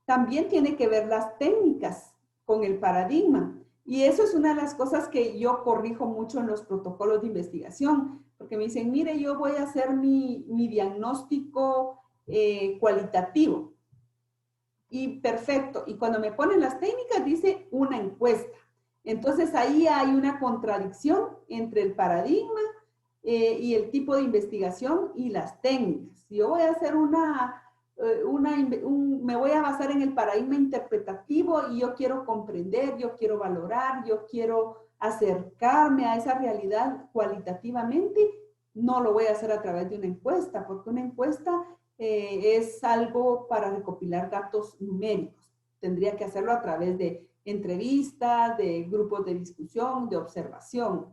También tiene que ver las técnicas con el paradigma. Y eso es una de las cosas que yo corrijo mucho en los protocolos de investigación, porque me dicen, mire, yo voy a hacer mi diagnóstico cualitativo. Y perfecto. Y cuando me ponen las técnicas, dice una encuesta. Entonces, ahí hay una contradicción entre el paradigma y el tipo de investigación y las técnicas. Si yo voy a hacer me voy a basar en el paradigma interpretativo y yo quiero comprender, yo quiero valorar, yo quiero acercarme a esa realidad cualitativamente, no lo voy a hacer a través de una encuesta, porque una encuesta es algo para recopilar datos numéricos. Tendría que hacerlo a través de entrevistas, de grupos de discusión, de observación.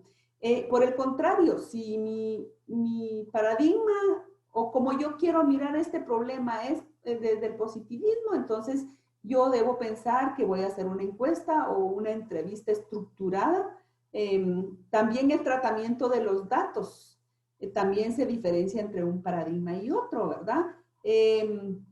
Por el contrario, si mi paradigma o como yo quiero mirar este problema es desde el positivismo, entonces yo debo pensar que voy a hacer una encuesta o una entrevista estructurada. También el tratamiento de los datos también se diferencia entre un paradigma y otro, ¿verdad? El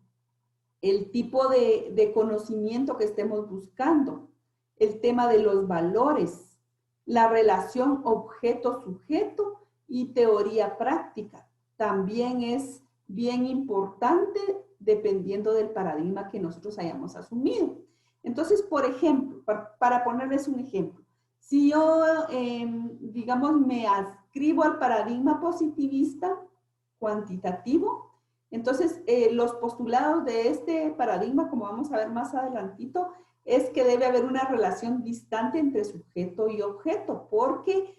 tipo de conocimiento que estemos buscando, el tema de los valores, la relación objeto-sujeto y teoría práctica. También es bien importante dependiendo del paradigma que nosotros hayamos asumido. Entonces, por ejemplo, para ponerles un ejemplo, si yo, digamos, me adscribo al paradigma positivista cuantitativo, entonces los postulados de este paradigma, como vamos a ver más adelantito, es que debe haber una relación distante entre sujeto y objeto, porque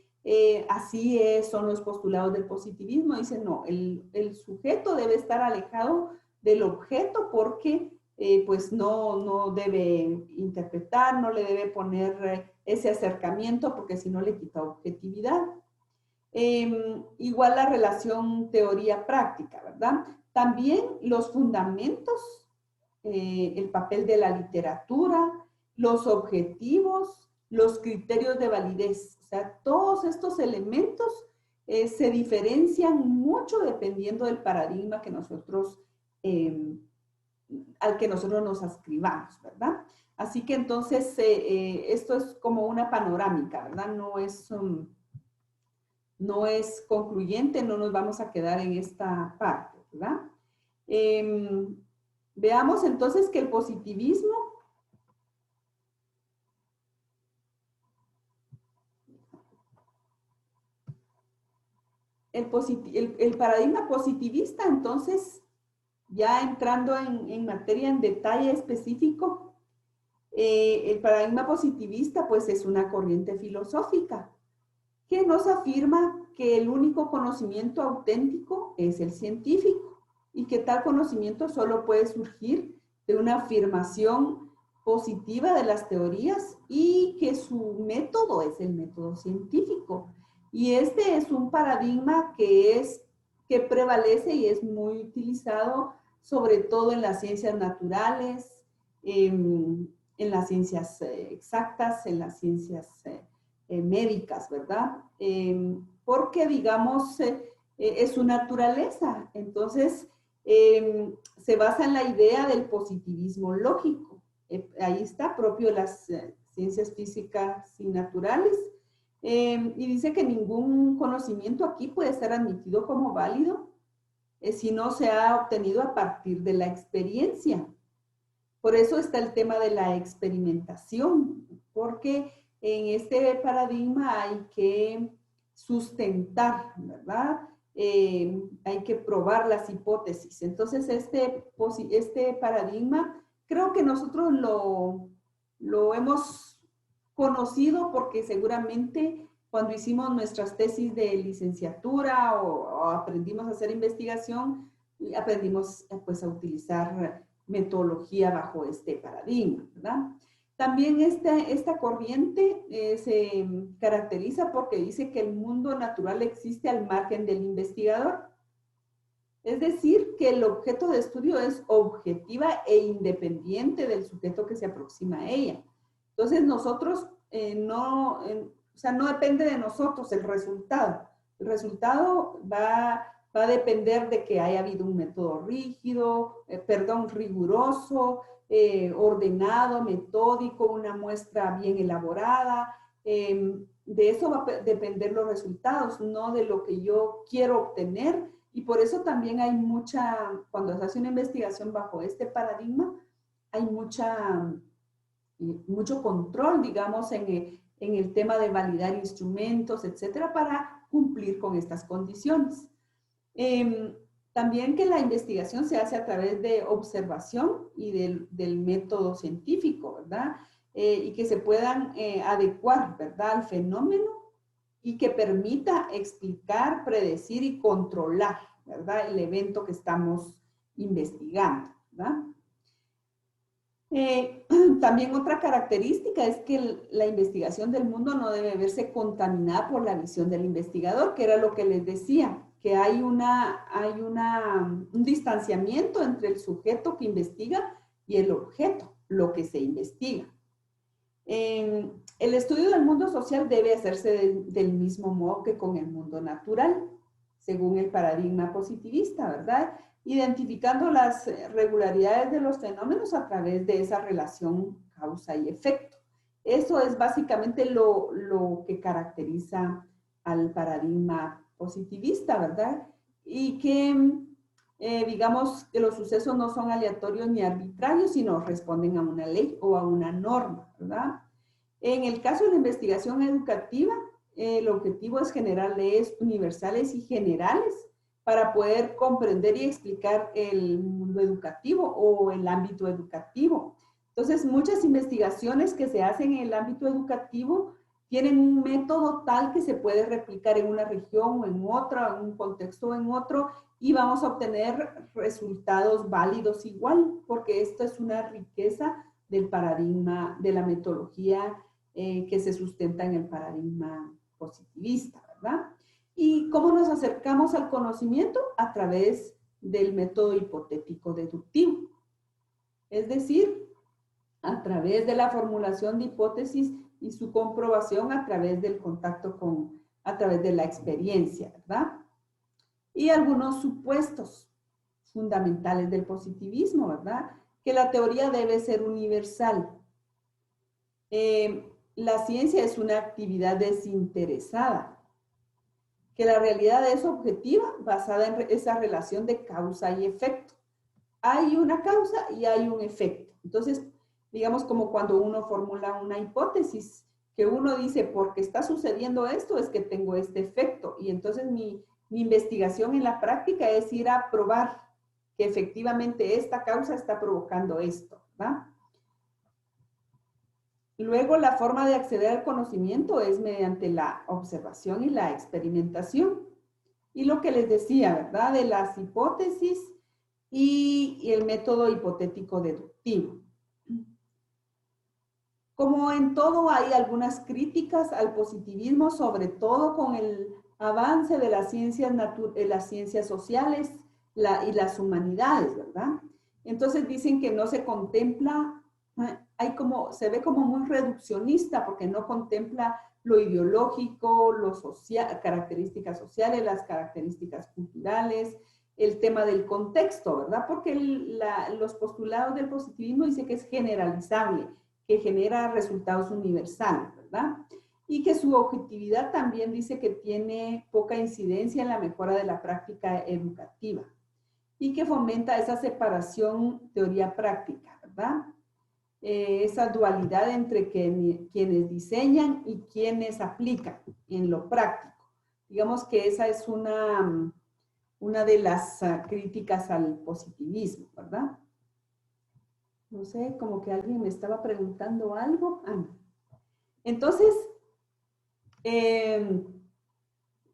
así son los postulados del positivismo. Dicen, no, el sujeto debe estar alejado del objeto porque pues no debe interpretar, no le debe poner ese acercamiento porque si no le quita objetividad. Igual la relación teoría-práctica, ¿verdad? También los fundamentos, el papel de la literatura, los objetivos, los criterios de validez. O sea, todos estos elementos se diferencian mucho dependiendo del paradigma que nosotros, al que nosotros nos adscribamos, ¿verdad? Así que entonces esto es como una panorámica, ¿verdad? No es concluyente, no nos vamos a quedar en esta parte, ¿verdad? Veamos entonces que el positivismo el paradigma positivista, entonces, ya entrando en materia, en detalle específico, el paradigma positivista, pues, es una corriente filosófica que nos afirma que el único conocimiento auténtico es el científico y que tal conocimiento solo puede surgir de una afirmación positiva de las teorías y que su método es el método científico. Y este es un paradigma que prevalece y es muy utilizado sobre todo en las ciencias naturales, en las ciencias exactas, en las ciencias médicas, ¿verdad? Porque, digamos, es su naturaleza. Entonces, se basa en la idea del positivismo lógico. Ahí está, propio de las ciencias físicas y naturales. Y dice que ningún conocimiento aquí puede ser admitido como válido si no se ha obtenido a partir de la experiencia. Por eso está el tema de la experimentación, porque en este paradigma hay que sustentar, ¿verdad? Hay que probar las hipótesis. Entonces, este paradigma creo que nosotros lo hemos conocido porque seguramente cuando hicimos nuestras tesis de licenciatura o aprendimos a hacer investigación, aprendimos pues a utilizar metodología bajo este paradigma, ¿verdad? También esta corriente se caracteriza porque dice que el mundo natural existe al margen del investigador. Es decir, que el objeto de estudio es objetiva e independiente del sujeto que se aproxima a ella. Entonces nosotros no depende de nosotros el resultado. El resultado va a depender de que haya habido un método riguroso, ordenado, metódico, una muestra bien elaborada. De eso va a depender los resultados, no de lo que yo quiero obtener. Y por eso también hay cuando se hace una investigación bajo este paradigma, hay mucho control, digamos, en el tema de validar instrumentos, etcétera, para cumplir con estas condiciones. También que la investigación se hace a través de observación y del método científico, ¿verdad? Y que se puedan adecuar, ¿verdad?, al fenómeno y que permita explicar, predecir y controlar, ¿verdad?, el evento que estamos investigando, ¿verdad? También otra característica es que la investigación del mundo no debe verse contaminada por la visión del investigador, que era lo que les decía, que hay un distanciamiento entre el sujeto que investiga y el objeto, lo que se investiga. El estudio del mundo social debe hacerse del mismo modo que con el mundo natural, según el paradigma positivista, ¿verdad? Identificando las regularidades de los fenómenos a través de esa relación causa y efecto. Eso es básicamente lo que caracteriza al paradigma positivista, ¿verdad? Y que, digamos, que los sucesos no son aleatorios ni arbitrarios, sino responden a una ley o a una norma, ¿verdad? En el caso de la investigación educativa, el objetivo es generar leyes universales y generales para poder comprender y explicar el mundo educativo o el ámbito educativo. Entonces, muchas investigaciones que se hacen en el ámbito educativo tienen un método tal que se puede replicar en una región o en otra, en un contexto o en otro, y vamos a obtener resultados válidos igual, porque esto es una riqueza del paradigma, de la metodología que se sustenta en el paradigma positivista, ¿verdad? ¿Y cómo nos acercamos al conocimiento? A través del método hipotético deductivo. Es decir, a través de la formulación de hipótesis y su comprobación a través del contacto a través de la experiencia, ¿verdad? Y algunos supuestos fundamentales del positivismo, ¿verdad? Que la teoría debe ser universal. La ciencia es una actividad desinteresada. Que la realidad es objetiva, basada en esa relación de causa y efecto. Hay una causa y hay un efecto. Entonces, digamos como cuando uno formula una hipótesis, que uno dice, porque está sucediendo esto, es que tengo este efecto. Y entonces mi investigación en la práctica es ir a probar que efectivamente esta causa está provocando esto, ¿verdad? Luego, la forma de acceder al conocimiento es mediante la observación y la experimentación. Y lo que les decía, ¿verdad? De las hipótesis y el método hipotético deductivo. Como en todo, hay algunas críticas al positivismo, sobre todo con el avance de las ciencias sociales y las humanidades, ¿verdad? Entonces dicen que no se contempla, se ve como muy reduccionista porque no contempla lo ideológico, características sociales, las características culturales, el tema del contexto, ¿verdad? Porque los postulados del positivismo dicen que es generalizable, que genera resultados universales, ¿verdad? Y que su objetividad también dice que tiene poca incidencia en la mejora de la práctica educativa y que fomenta esa separación teoría-práctica, ¿verdad? Esa dualidad entre quienes diseñan y quienes aplican en lo práctico. Digamos que esa es una de las críticas al positivismo, ¿verdad? No sé, como que alguien me estaba preguntando algo. Ah, no. Entonces,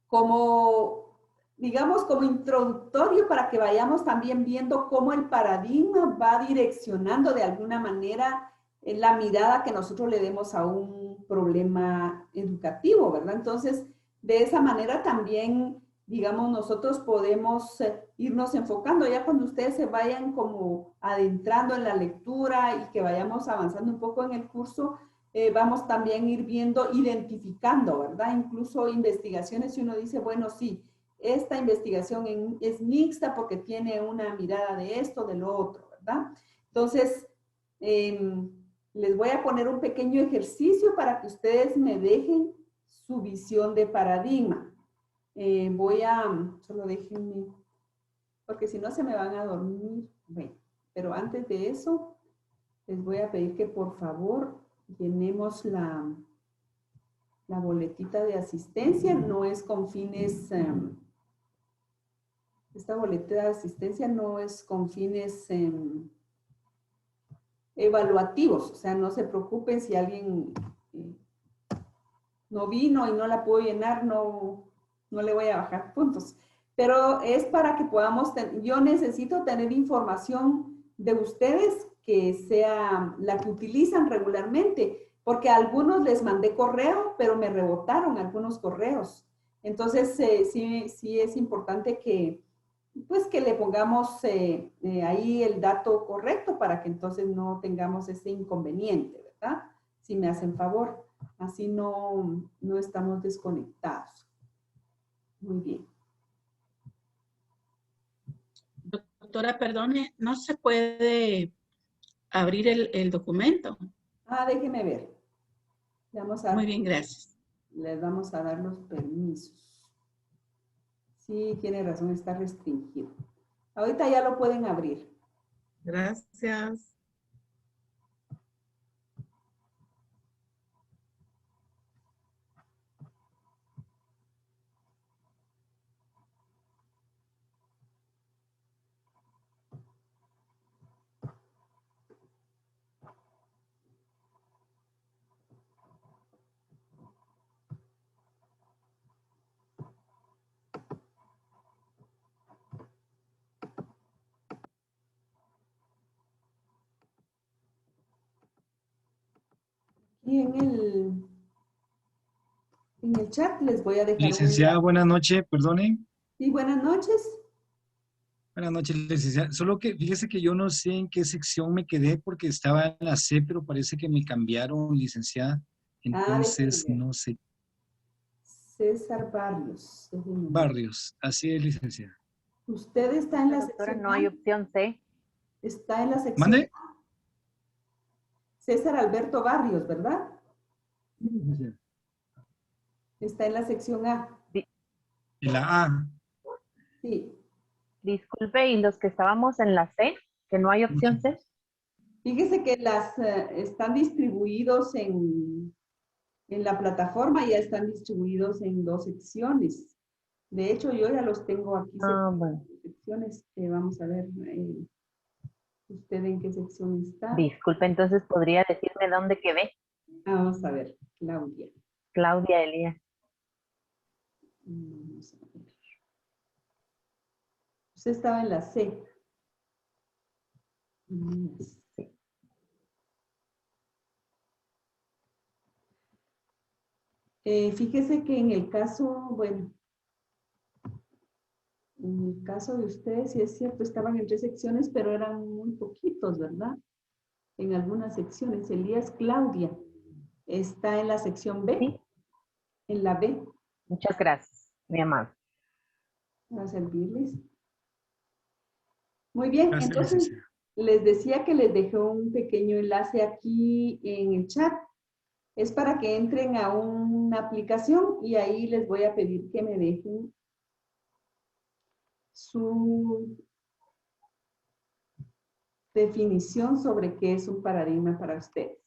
como, digamos, como introductorio para que vayamos también viendo cómo el paradigma va direccionando de alguna manera la mirada que nosotros le demos a un problema educativo, ¿verdad? Entonces, de esa manera también, digamos, nosotros podemos irnos enfocando ya cuando ustedes se vayan como adentrando en la lectura y que vayamos avanzando un poco en el curso, vamos también a ir viendo, identificando, ¿verdad? Incluso investigaciones, si uno dice, bueno, sí, esta investigación es mixta porque tiene una mirada de esto, de lo otro, ¿verdad? Entonces, les voy a poner un pequeño ejercicio para que ustedes me dejen su visión de paradigma. Solo déjenme, porque si no se me van a dormir. Bueno, pero antes de eso, les voy a pedir que por favor llenemos la boletita de asistencia. No es con fines, esta boleta de asistencia no es con fines evaluativos, o sea, no se preocupen si alguien no vino y no la pudo llenar, no le voy a bajar puntos. Pero es para que podamos, yo necesito tener información de ustedes que sea la que utilizan regularmente, porque a algunos les mandé correo, pero me rebotaron algunos correos. Entonces, sí es importante que, pues, que le pongamos ahí el dato correcto para que entonces no tengamos ese inconveniente, ¿verdad? Si me hacen favor. Así no estamos desconectados. Muy bien. Doctora, perdone, no se puede abrir el documento. Ah, déjeme ver. Muy bien, gracias. Les vamos a dar los permisos. Sí, tiene razón, está restringido. Ahorita ya lo pueden abrir. Gracias. Y en el chat les voy a dejar Licenciada, buenas noches, perdone. Sí, buenas noches. Buenas noches, licenciada. Solo que fíjese que yo no sé en qué sección me quedé porque estaba en la C, pero parece que me cambiaron, licenciada. Entonces, déjenme ver. no sé. César Barrios. Barrios, así es, licenciada. Usted está en la sección No hay opción C. Está en la sección ¿Mande? César Alberto Barrios, ¿verdad? Sí, licenciada. Está en la sección A. En la A. Sí. Disculpe, ¿y los que estábamos en la C? ¿Que no hay opción C? Fíjese que las están distribuidos en la plataforma, ya están distribuidos en 2 secciones. De hecho, yo ya los tengo aquí. Bueno. Secciones. Vamos a ver, ¿usted en qué sección está? Disculpe, entonces, ¿podría decirme dónde quedé? Vamos a ver, Claudia. Claudia Elías. Vamos a ver. Usted estaba en la C. Fíjese que en el caso, bueno, en el caso de ustedes, sí es cierto, estaban en 3 secciones, pero eran muy poquitos, ¿verdad? En algunas secciones. Elías Claudia está en la sección B. ¿Sí? En la B. Muchas gracias, mi amable. Para servirles. Muy bien, Gracias, entonces licenciada. les decía que les dejé un pequeño enlace aquí en el chat. Es para que entren a una aplicación y ahí les voy a pedir que me dejen su definición sobre qué es un paradigma para ustedes.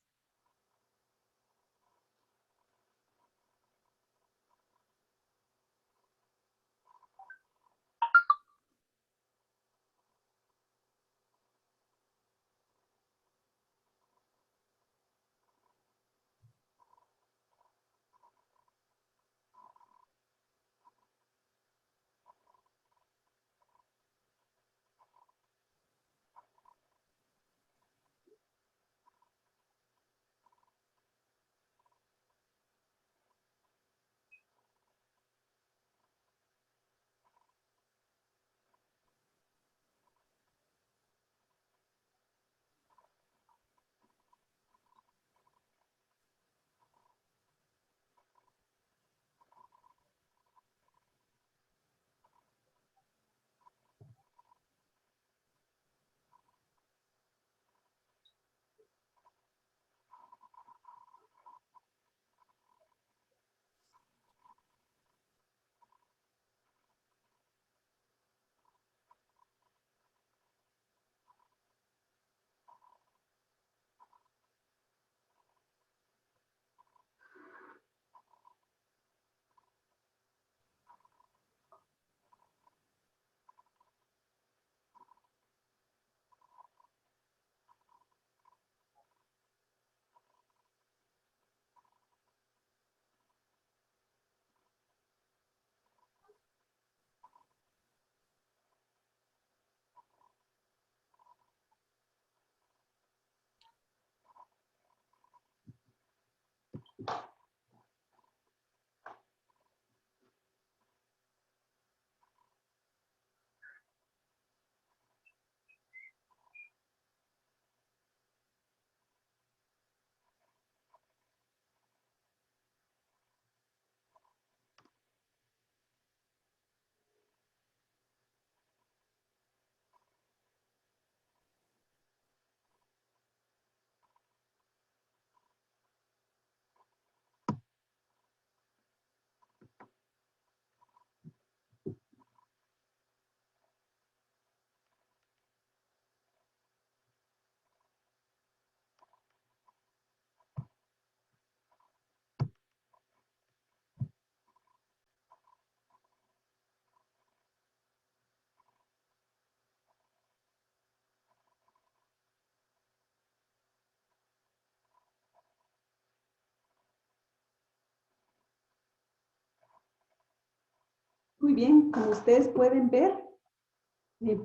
Muy bien, como ustedes pueden ver,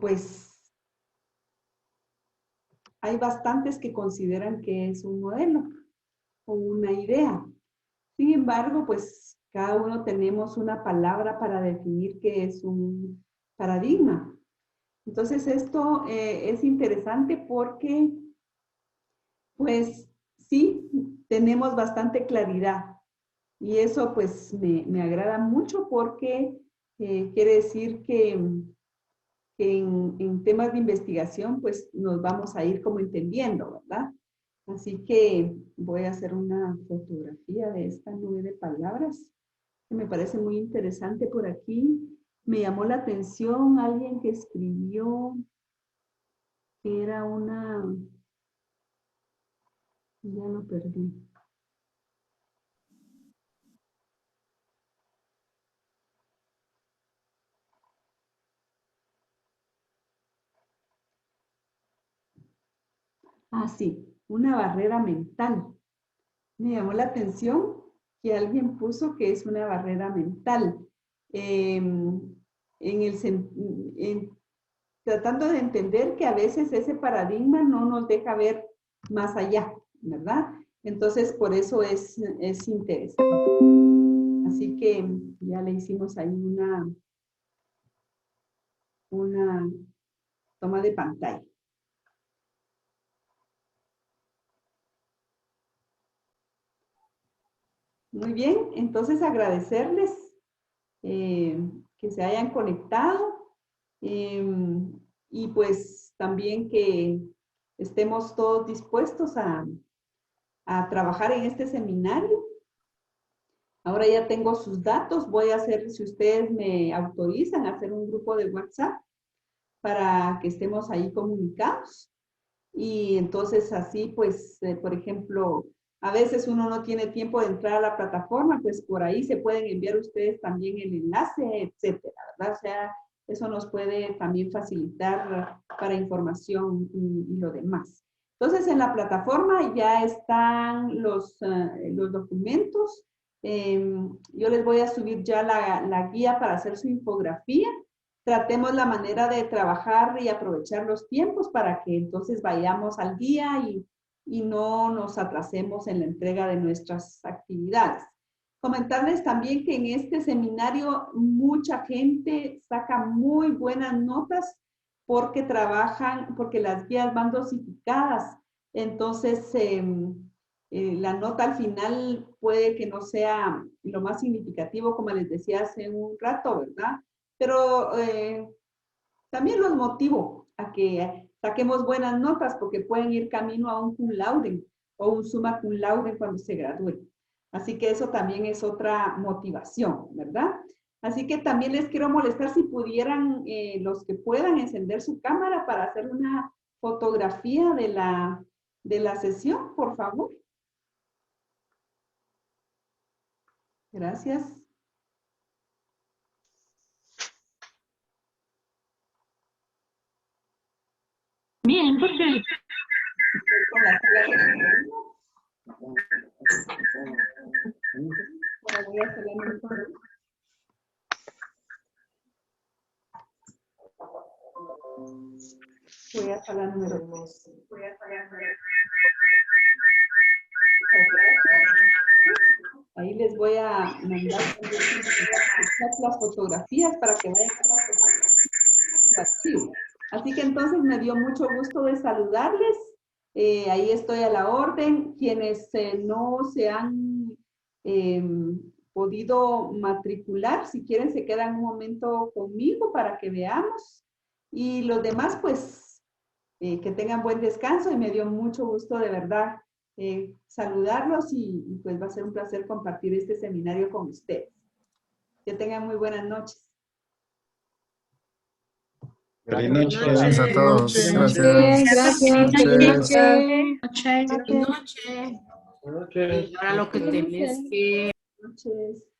pues hay bastantes que consideran que es un modelo o una idea. Sin embargo, pues cada uno tenemos una palabra para definir qué es un paradigma. Entonces esto es interesante porque, pues sí, tenemos bastante claridad. Y eso pues me agrada mucho porque quiere decir que en temas de investigación pues nos vamos a ir como entendiendo, ¿verdad? Así que voy a hacer una fotografía de esta nube de palabras que me parece muy interesante por aquí. Me llamó la atención alguien que escribió que era una... Ya lo perdí. Ah, sí, una barrera mental. Me llamó la atención que alguien puso que es una barrera mental. Tratando de entender que a veces ese paradigma no nos deja ver más allá, ¿verdad? Entonces, por eso es interesante. Así que ya le hicimos ahí una toma de pantalla. Muy bien, entonces agradecerles que se hayan conectado y pues también que estemos todos dispuestos a trabajar en este seminario. Ahora ya tengo sus datos, voy a hacer, si ustedes me autorizan, a hacer un grupo de WhatsApp para que estemos ahí comunicados. Y entonces así, pues, por ejemplo, a veces uno no tiene tiempo de entrar a la plataforma, pues por ahí se pueden enviar ustedes también el enlace, etcétera, ¿verdad? O sea, eso nos puede también facilitar para información y lo demás. Entonces, en la plataforma ya están los documentos. Yo les voy a subir ya la guía para hacer su infografía. Tratemos la manera de trabajar y aprovechar los tiempos para que entonces vayamos al día y no nos atrasemos en la entrega de nuestras actividades. Comentarles también que en este seminario mucha gente saca muy buenas notas porque trabajan, porque las guías van dosificadas. Entonces, la nota al final puede que no sea lo más significativo, como les decía hace un rato, ¿verdad? Pero también los motivo a que saquemos buenas notas porque pueden ir camino a un cum laude o un summa cum laude cuando se gradúen. Así que eso también es otra motivación, ¿verdad? Así que también les quiero molestar si pudieran, los que puedan, encender su cámara para hacer una fotografía de la sesión, por favor. Gracias. Bien, porque... Voy a sala número 2. Ahí les voy a mandar las fotografías para que vayan a archivo. Así que entonces me dio mucho gusto de saludarles. Ahí estoy a la orden. Quienes no se han podido matricular, si quieren se quedan un momento conmigo para que veamos. Y los demás, pues, que tengan buen descanso y me dio mucho gusto de verdad saludarlos y pues va a ser un placer compartir este seminario con ustedes. Que tengan muy buenas noches. Buenas noches a todos. Gracias. Buenas noches. Ahora lo que tenés que... Buenas noches.